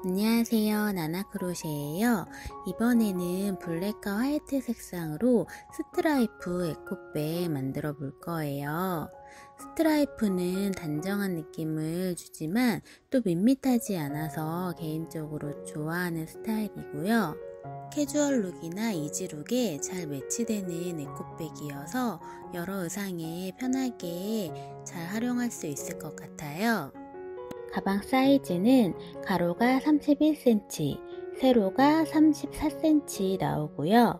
안녕하세요. 나나크로셰예요. 이번에는 블랙과 화이트 색상으로 스트라이프 에코백 만들어 볼 거예요. 스트라이프는 단정한 느낌을 주지만 또 밋밋하지 않아서 개인적으로 좋아하는 스타일이고요. 캐주얼 룩이나 이지 룩에 잘 매치되는 에코백이어서 여러 의상에 편하게 잘 활용할 수 있을 것 같아요. 가방 사이즈는 가로가 31cm, 세로가 34cm 나오고요.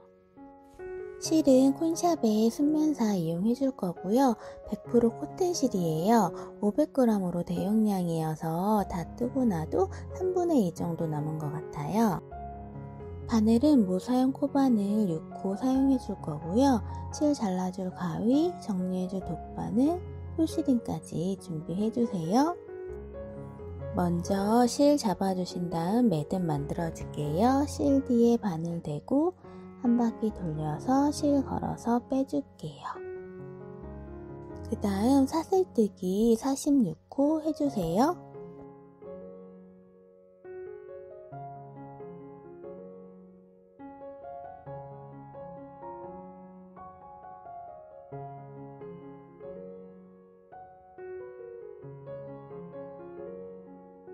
실은 콘샵의 순면사 이용해 줄 거고요. 100% 코튼 실이에요. 500g으로 대용량이어서 다 뜨고 나도 3분의 2 정도 남은 것 같아요. 바늘은 무사용 코바늘 6호 사용해 줄 거고요. 실 잘라줄 가위, 정리해 줄 돗바늘, 홀시링까지 준비해 주세요. 먼저 실 잡아주신 다음 매듭 만들어 줄게요. 실 뒤에 바늘 대고 한 바퀴 돌려서 실 걸어서 빼줄게요. 그 다음 사슬뜨기 46호 해주세요.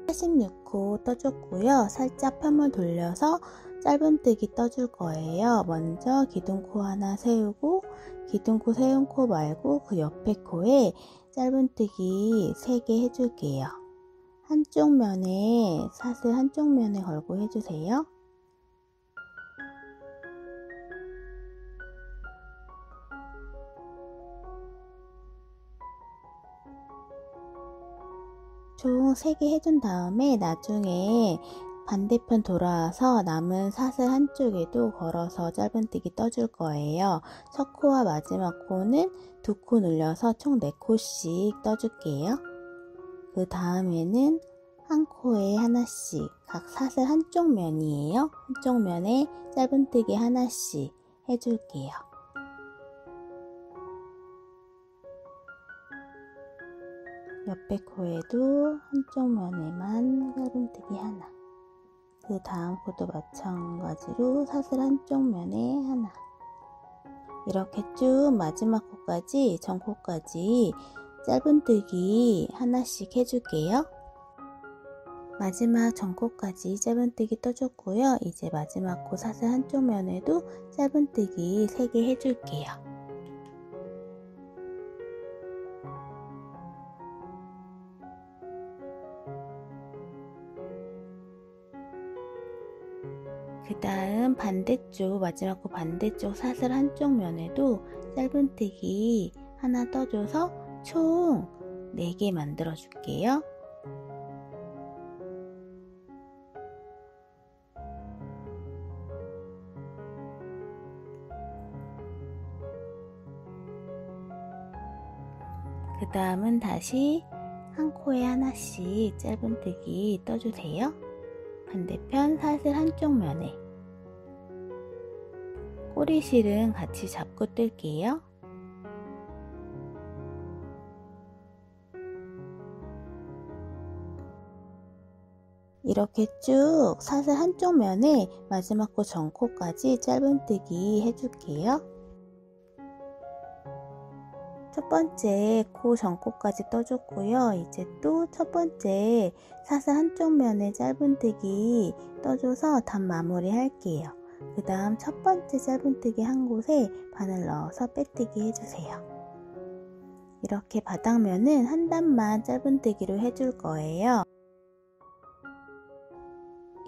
(46호) 떠줬고요. 살짝 편을 돌려서 짧은뜨기 떠줄 거예요. 먼저 기둥코 하나 세우고 기둥코 세운 코 말고 그 옆에 코에 짧은뜨기 3개 해줄게요. 한쪽 면에 사슬 한쪽 면에 걸고 해주세요. 총 3개 해준 다음에 나중에 반대편 돌아와서 남은 사슬 한쪽에도 걸어서 짧은뜨기 떠줄 거예요. 첫 코와 마지막 코는 2코 눌려서 총 4코씩 떠줄게요. 그 다음에는 한 코에 하나씩 각 사슬 한쪽 면이에요. 한쪽 면에 짧은뜨기 하나씩 해줄게요. 옆에 코에도 한쪽 면에만 짧은뜨기 하나. 그 다음 코도 마찬가지로 사슬 한쪽 면에 하나. 이렇게 쭉 마지막 코까지 전코까지 짧은뜨기 하나씩 해줄게요. 마지막 전코까지 짧은뜨기 떠줬고요. 이제 마지막 코 사슬 한쪽 면에도 짧은뜨기 3개 해줄게요. 그 다음 반대쪽 마지막 코 반대쪽 사슬 한쪽 면에도 짧은뜨기 하나 떠줘서 총 4개 만들어 줄게요. 그 다음은 다시 한 코에 하나씩 짧은뜨기 떠주세요. 반대편 사슬 한쪽 면에 꼬리실은 같이 잡고 뜰게요. 이렇게 쭉 사슬 한쪽 면에 마지막 코 전코까지 짧은뜨기 해줄게요. 첫 번째 코 전코까지 떠줬고요. 이제 또 첫 번째 사슬 한쪽 면에 짧은뜨기 떠줘서 단 마무리 할게요. 그 다음 첫 번째 짧은뜨기 한 곳에 바늘 넣어서 빼뜨기 해주세요. 이렇게 바닥면은 한 단만 짧은뜨기로 해줄 거예요.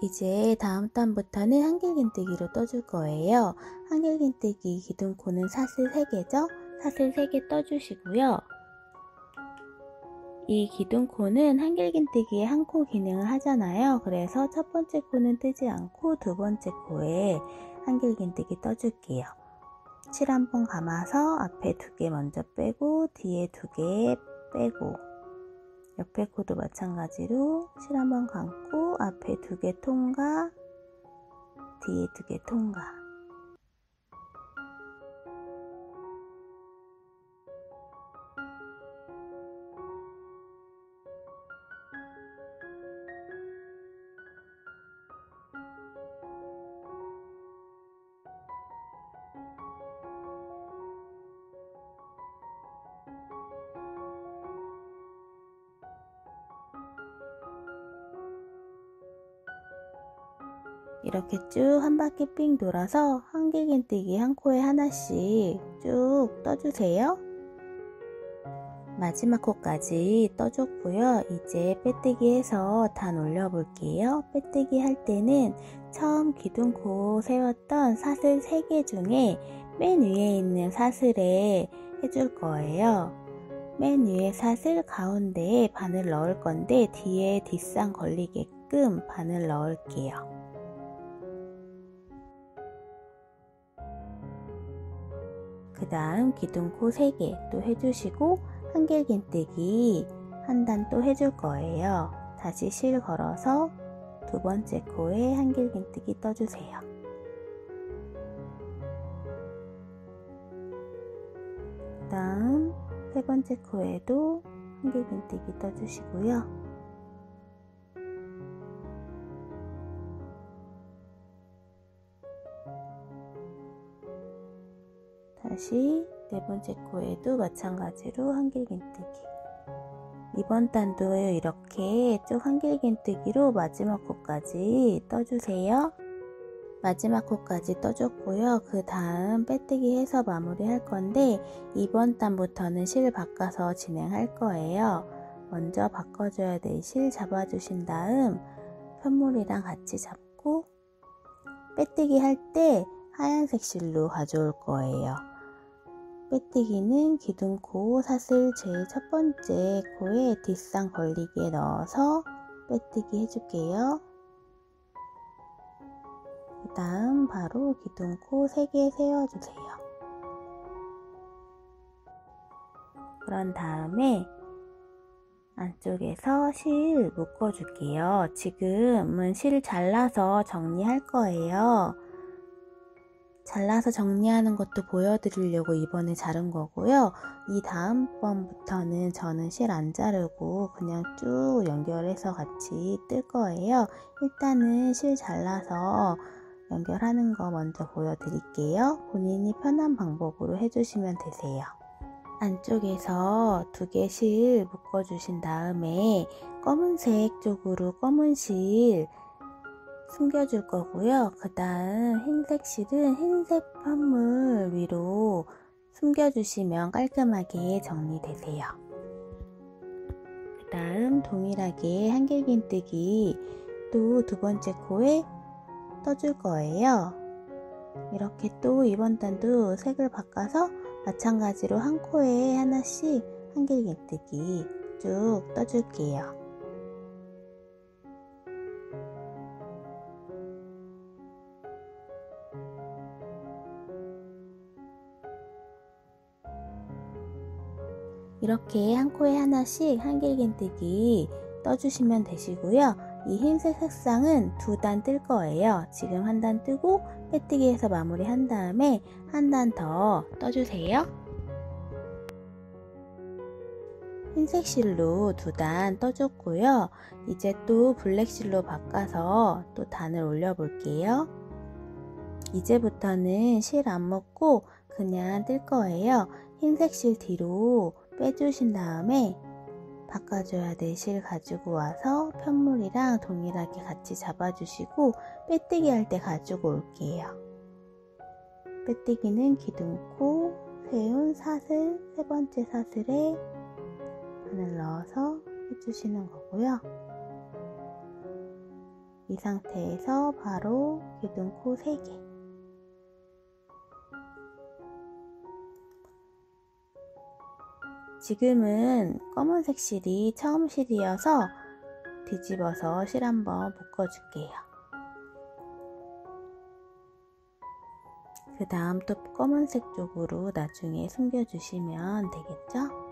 이제 다음 단부터는 한길긴뜨기로 떠줄 거예요. 한길긴뜨기 기둥코는 사슬 3개죠? 사슬 3개 떠주시고요. 이 기둥코는 한길긴뜨기에 한 코 기능을 하잖아요. 그래서 첫 번째 코는 뜨지 않고 두 번째 코에 한길긴뜨기 떠줄게요. 실 한번 감아서 앞에 2개 먼저 빼고 뒤에 2개 빼고 옆에 코도 마찬가지로 실 한번 감고 앞에 2개 통과 뒤에 2개 통과. 이렇게 쭉 한 바퀴 삥 돌아서 한길긴뜨기 한 코에 하나씩 쭉 떠주세요. 마지막 코까지 떠줬고요. 이제 빼뜨기 해서 단 올려볼게요. 빼뜨기 할 때는 처음 기둥코 세웠던 사슬 3개 중에 맨 위에 있는 사슬에 해줄 거예요. 맨 위에 사슬 가운데에 바늘 넣을 건데 뒤에 뒷상 걸리게끔 바늘 넣을게요. 그 다음 기둥코 3개 또 해주시고 한길긴뜨기 한 단 또 해줄 거예요. 다시 실 걸어서 두 번째 코에 한길긴뜨기 떠주세요. 그 다음 세 번째 코에도 한길긴뜨기 떠주시고요. 다시 네 번째 코에도 마찬가지로 한길긴뜨기. 이번 단도 이렇게 쭉 한길긴뜨기로 마지막 코까지 떠주세요. 마지막 코까지 떠줬고요. 그 다음 빼뜨기 해서 마무리 할 건데 이번 단부터는 실 바꿔서 진행할 거예요. 먼저 바꿔줘야 될 실 잡아주신 다음 편물이랑 같이 잡고 빼뜨기 할 때 하얀색 실로 가져올 거예요. 빼뜨기는 기둥코 사슬 제일 첫 번째 코에 뒷상 걸리게 넣어서 빼뜨기 해줄게요. 그 다음 바로 기둥코 3개 세워주세요. 그런 다음에 안쪽에서 실 묶어줄게요. 지금은 실 잘라서 정리할 거예요. 잘라서 정리하는 것도 보여드리려고 이번에 자른 거고요. 이 다음번부터는 저는 실 안 자르고 그냥 쭉 연결해서 같이 뜰 거예요. 일단은 실 잘라서 연결하는 거 먼저 보여드릴게요. 본인이 편한 방법으로 해주시면 되세요. 안쪽에서 2개 실 묶어주신 다음에 검은색 쪽으로 검은 실 숨겨줄 거고요. 그 다음 흰색 실은 흰색 편물 위로 숨겨주시면 깔끔하게 정리되세요. 그 다음 동일하게 한길긴뜨기 또 두 번째 코에 떠줄 거예요. 이렇게 또 이번 단도 색을 바꿔서 마찬가지로 한 코에 하나씩 한길긴뜨기 쭉 떠줄게요. 이렇게 한 코에 하나씩 한길긴뜨기 떠주시면 되시고요. 이 흰색 색상은 2단 뜰 거예요. 지금 한 단 뜨고 빼뜨기 해서 마무리 한 다음에 한 단 더 떠주세요. 흰색 실로 2단 떠줬고요. 이제 또 블랙 실로 바꿔서 또 단을 올려 볼게요. 이제부터는 실 안 묶고 그냥 뜰 거예요. 흰색 실 뒤로 빼주신 다음에 바꿔줘야 될 실 가지고 와서 편물이랑 동일하게 같이 잡아주시고 빼뜨기 할 때 가지고 올게요. 빼뜨기는 기둥코 세운 사슬 세 번째 사슬에 바늘 넣어서 해주시는 거고요. 이 상태에서 바로 기둥코 3개 지금은 검은색 실이 처음 실이어서 뒤집어서 실 한번 묶어줄게요. 그 다음 또 검은색 쪽으로 나중에 숨겨주시면 되겠죠?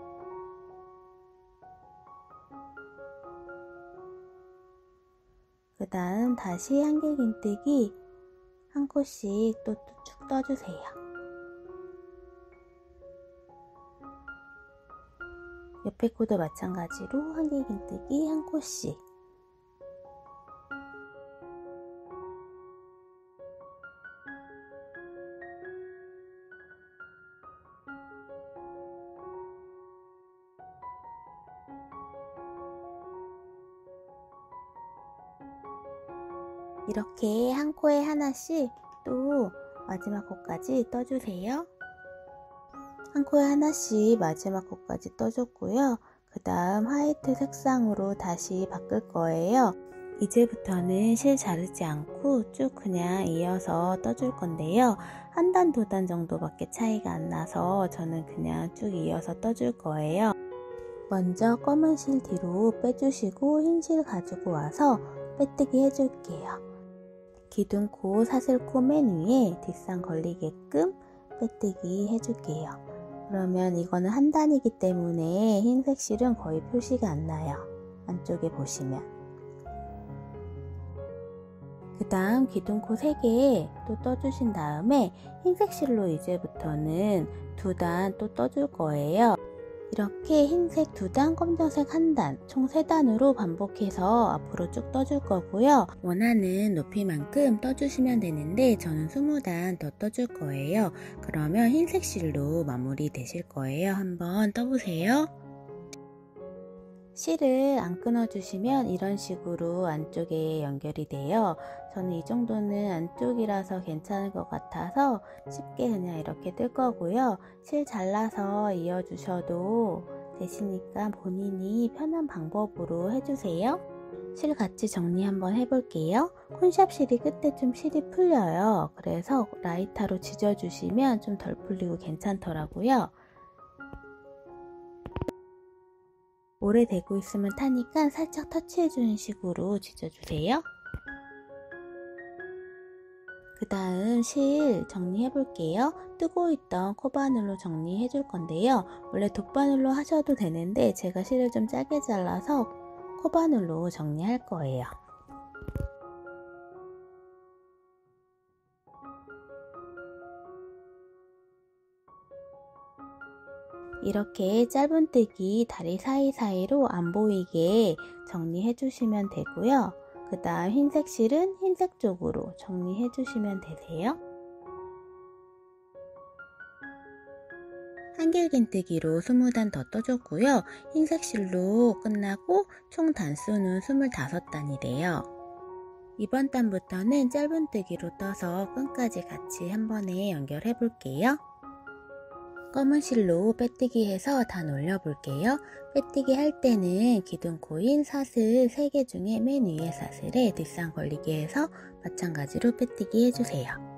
그 다음 다시 한길긴뜨기 한 코씩 또 쭉 떠주세요. 옆에 코도 마찬가지로 한길긴뜨기 한 코씩 이렇게 한 코에 하나씩 또 마지막 코까지 떠주세요. 한 코에 하나씩 마지막 코까지 떠줬고요. 그 다음 화이트 색상으로 다시 바꿀 거예요. 이제부터는 실 자르지 않고 쭉 그냥 이어서 떠줄 건데요. 한 단, 두 단 정도밖에 차이가 안 나서 저는 그냥 쭉 이어서 떠줄 거예요. 먼저 검은 실 뒤로 빼주시고 흰 실 가지고 와서 빼뜨기 해줄게요. 기둥코, 사슬코 맨 위에 뒷선 걸리게끔 빼뜨기 해줄게요. 그러면 이거는 한 단이기 때문에 흰색 실은 거의 표시가 안 나요. 안쪽에 보시면. 그 다음 기둥코 3개 또 떠주신 다음에 흰색 실로 이제부터는 2단 또 떠줄 거예요. 이렇게 흰색 2단, 검정색 1단, 총 3단으로 반복해서 앞으로 쭉 떠줄 거고요. 원하는 높이만큼 떠주시면 되는데 저는 20단 더 떠줄 거예요. 그러면 흰색 실로 마무리 되실 거예요. 한번 떠보세요. 실을 안 끊어주시면 이런 식으로 안쪽에 연결이 돼요. 저는 이 정도는 안쪽이라서 괜찮을 것 같아서 쉽게 그냥 이렇게 뜰 거고요. 실 잘라서 이어주셔도 되시니까 본인이 편한 방법으로 해주세요. 실 같이 정리 한번 해볼게요. 콘샵 실이 끝에 좀 실이 풀려요. 그래서 라이터로 지져주시면 좀 덜 풀리고 괜찮더라고요. 오래되고 있으면 타니까 살짝 터치해주는 식으로 지져주세요. 그 다음 실 정리해 볼게요. 뜨고 있던 코바늘로 정리해 줄 건데요. 원래 돗바늘로 하셔도 되는데 제가 실을 좀 짧게 잘라서 코바늘로 정리할 거예요. 이렇게 짧은뜨기 다리 사이사이로 안 보이게 정리해 주시면 되고요. 그 다음 흰색 실은 흰색 쪽으로 정리해 주시면 되세요. 한길긴뜨기로 20단 더 떠줬고요. 흰색 실로 끝나고 총 단수는 25단이래요. 이번 단부터는 짧은뜨기로 떠서 끈까지 같이 한 번에 연결해 볼게요. 검은 실로 빼뜨기 해서 단 올려볼게요. 빼뜨기 할 때는 기둥코인 사슬 3개 중에 맨 위에 사슬에 뒷선 걸리게 해서 마찬가지로 빼뜨기 해주세요.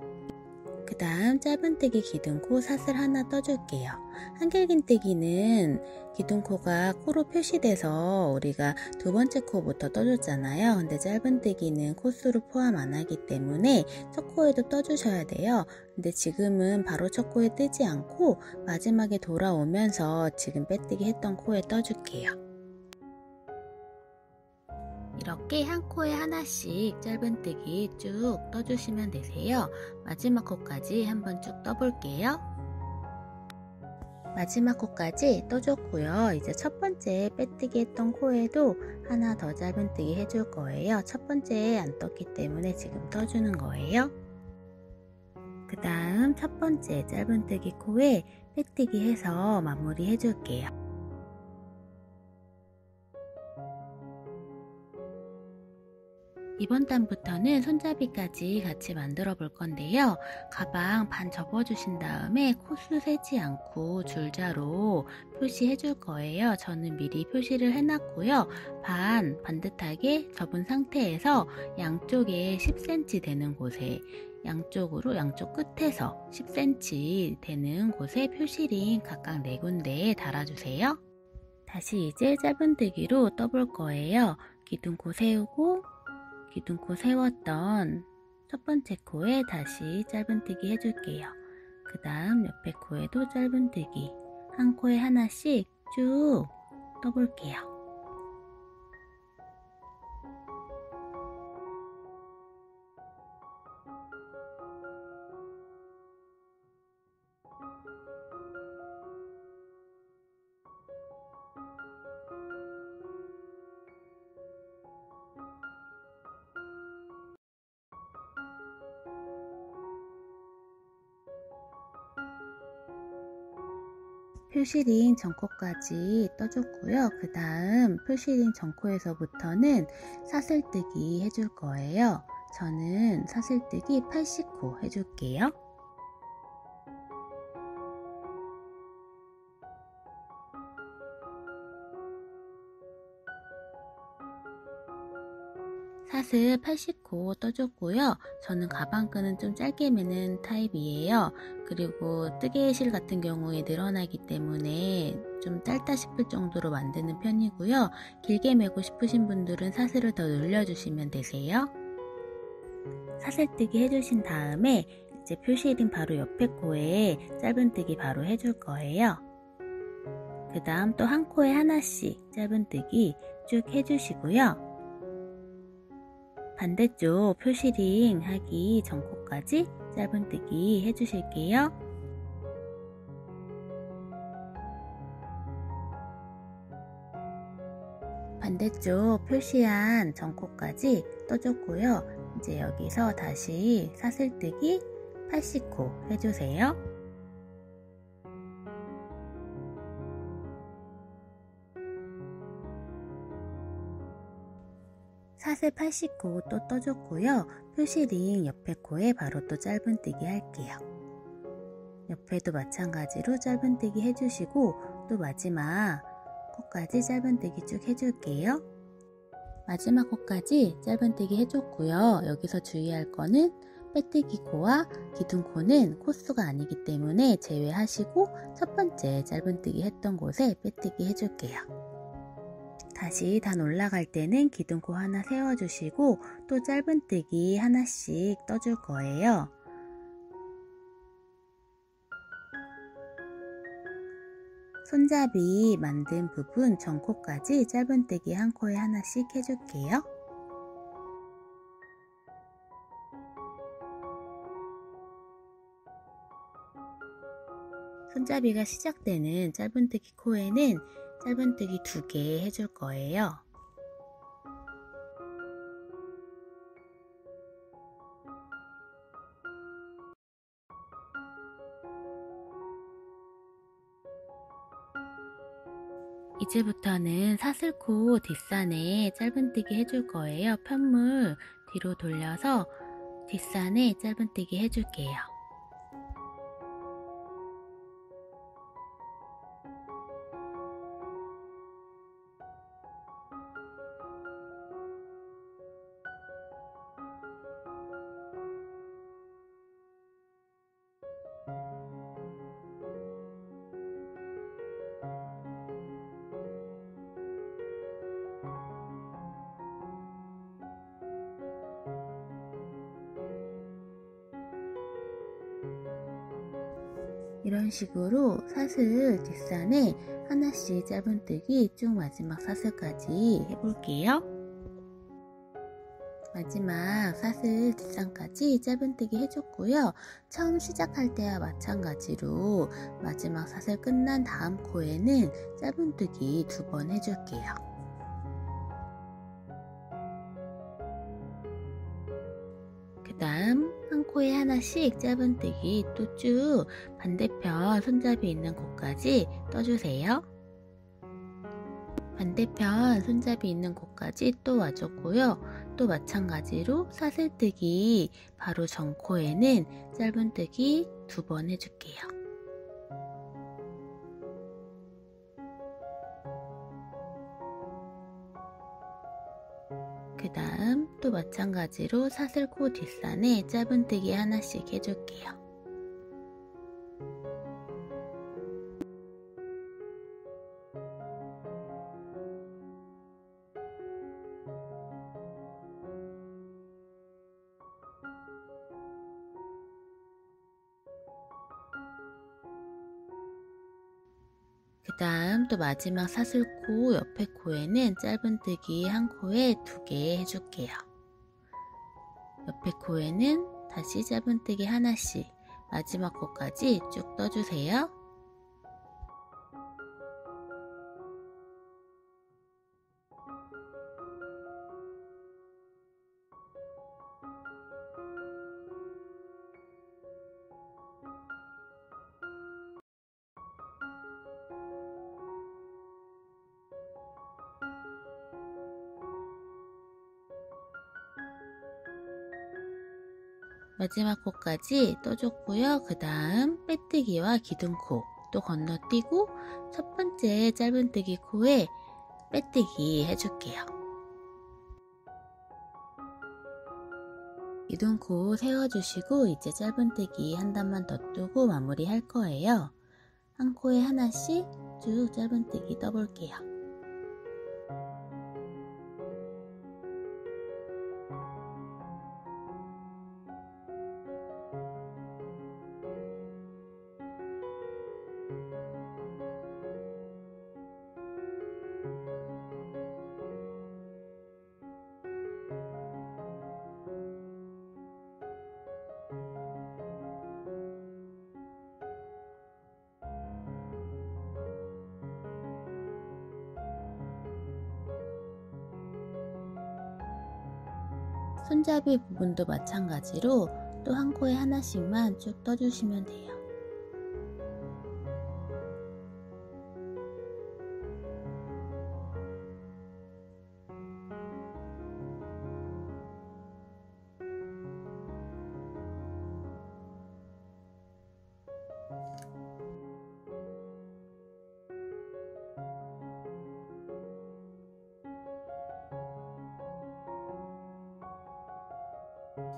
그 다음 짧은뜨기 기둥코 사슬 하나 떠줄게요. 한길긴뜨기는 기둥코가 코로 표시돼서 우리가 두 번째 코부터 떠줬잖아요. 근데 짧은뜨기는 코수를 포함 안 하기 때문에 첫 코에도 떠주셔야 돼요. 근데 지금은 바로 첫 코에 뜨지 않고 마지막에 돌아오면서 지금 빼뜨기 했던 코에 떠줄게요. 이렇게 한 코에 하나씩 짧은뜨기 쭉 떠주시면 되세요. 마지막 코까지 한번 쭉 떠볼게요. 마지막 코까지 떠줬고요. 이제 첫 번째 빼뜨기 했던 코에도 하나 더 짧은뜨기 해줄 거예요. 첫 번째에 안 떴기 때문에 지금 떠주는 거예요. 그 다음 첫 번째 짧은뜨기 코에 빼뜨기 해서 마무리 해줄게요. 이번 단부터는 손잡이까지 같이 만들어 볼 건데요. 가방 반 접어 주신 다음에 코수 세지 않고 줄자로 표시해 줄 거예요. 저는 미리 표시를 해놨고요. 반듯하게 접은 상태에서 양쪽에 10cm 되는 곳에 양쪽으로 양쪽 끝에서 10cm 되는 곳에 표시링 각각 4군데에 달아주세요. 다시 이제 짧은뜨기로 떠볼 거예요. 기둥코 세우고 기둥코 세웠던 첫 번째 코에 다시 짧은뜨기 해줄게요. 그 다음 옆에 코에도 짧은뜨기 한 코에 하나씩 쭉 떠볼게요. 표시링 전코까지 떠줬고요. 그 다음 표시링 전코에서부터는 사슬뜨기 해줄 거예요. 저는 사슬뜨기 80코 해줄게요. 사슬 80코 떠줬고요. 저는 가방끈은 좀 짧게 매는 타입이에요. 그리고 뜨개실 같은 경우에 늘어나기 때문에 좀 짧다 싶을 정도로 만드는 편이고요. 길게 매고 싶으신 분들은 사슬을 더 늘려주시면 되세요. 사슬뜨기 해주신 다음에 이제 표시링 바로 옆에 코에 짧은뜨기 바로 해줄 거예요. 그 다음 또 한 코에 하나씩 짧은뜨기 쭉 해주시고요. 반대쪽 표시링 하기 전 코까지 짧은뜨기 해주실게요. 반대쪽 표시한 전 코까지 떠줬고요. 이제 여기서 다시 사슬뜨기 80코 해주세요. 사슬 80코 또 떠줬고요. 표시링 옆에 코에 바로 또 짧은뜨기 할게요. 옆에도 마찬가지로 짧은뜨기 해주시고 또 마지막 코까지 짧은뜨기 쭉 해줄게요. 마지막 코까지 짧은뜨기 해줬고요. 여기서 주의할 거는 빼뜨기 코와 기둥코는 코수가 아니기 때문에 제외하시고 첫 번째 짧은뜨기 했던 곳에 빼뜨기 해줄게요. 다시 단 올라갈 때는 기둥코 하나 세워주시고 또 짧은뜨기 하나씩 떠줄 거예요. 손잡이 만든 부분 전코까지 짧은뜨기 한 코에 하나씩 해줄게요. 손잡이가 시작되는 짧은뜨기 코에는 짧은뜨기 2개 해줄 거예요. 이제부터는 사슬코 뒷산에 짧은뜨기 해줄 거예요. 편물 뒤로 돌려서 뒷산에 짧은뜨기 해줄게요. 이런 식으로 사슬 뒷산에 하나씩 짧은뜨기 쭉 마지막 사슬까지 해볼게요. 마지막 사슬 뒷산까지 짧은뜨기 해줬고요. 처음 시작할 때와 마찬가지로 마지막 사슬 끝난 다음 코에는 짧은뜨기 2번 해줄게요. 그 다음 한 코에 하나씩 짧은뜨기 또 쭉 반대편 손잡이 있는 곳까지 떠주세요. 반대편 손잡이 있는 곳까지 또 와줬고요. 또 마찬가지로 사슬뜨기 바로 전 코에는 짧은뜨기 2번 해줄게요. 그 다음 또 마찬가지로 사슬코 뒷산에 짧은뜨기 하나씩 해줄게요. 그 다음 또 마지막 사슬코 옆에 코에는 짧은뜨기 한 코에 2개 해줄게요. 옆에 코에는 다시 짧은뜨기 하나씩 마지막 코까지 쭉 떠주세요. 마지막 코까지 떠줬고요. 그 다음 빼뜨기와 기둥코 또 건너뛰고 첫 번째 짧은뜨기 코에 빼뜨기 해줄게요. 기둥코 세워주시고 이제 짧은뜨기 한 단만 더 뜨고 마무리 할 거예요. 한 코에 하나씩 쭉 짧은뜨기 떠볼게요. 손잡이 부분도 마찬가지로 또 한 코에 하나씩만 쭉 떠주시면 돼요.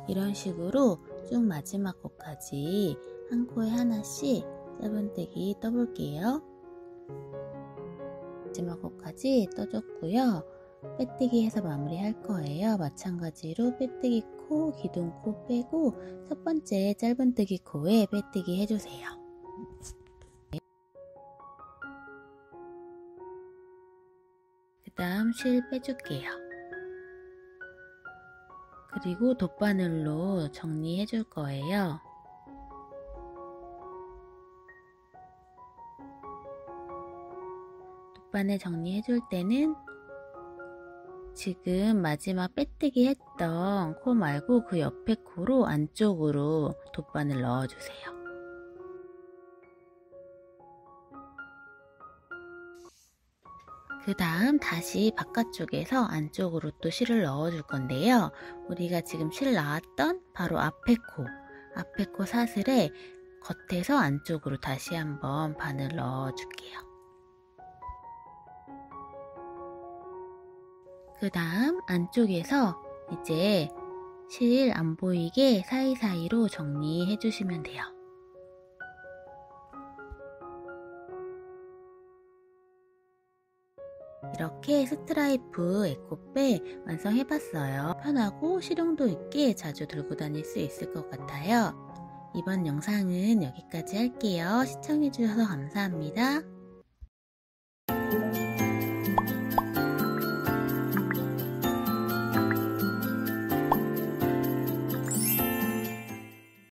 이런 식으로 쭉 마지막 코까지 한 코에 하나씩 짧은뜨기 떠볼게요. 마지막 코까지 떠줬고요. 빼뜨기 해서 마무리 할 거예요. 마찬가지로 빼뜨기 코, 기둥 코 빼고 첫 번째 짧은뜨기 코에 빼뜨기 해주세요. 그 다음 실 빼줄게요. 그리고 돗바늘로 정리해 줄 거예요. 돗바늘 정리해 줄 때는 지금 마지막 빼뜨기 했던 코 말고 그 옆에 코로 안쪽으로 돗바늘 넣어주세요. 그 다음 다시 바깥쪽에서 안쪽으로 또 실을 넣어 줄 건데요. 우리가 지금 실 나왔던 바로 앞에 코 사슬에 겉에서 안쪽으로 다시 한번 바늘 넣어 줄게요. 그 다음 안쪽에서 이제 실 안 보이게 사이사이로 정리해 주시면 돼요. 이렇게 스트라이프 에코백 완성해봤어요. 편하고 실용도 있게 자주 들고 다닐 수 있을 것 같아요. 이번 영상은 여기까지 할게요. 시청해주셔서 감사합니다.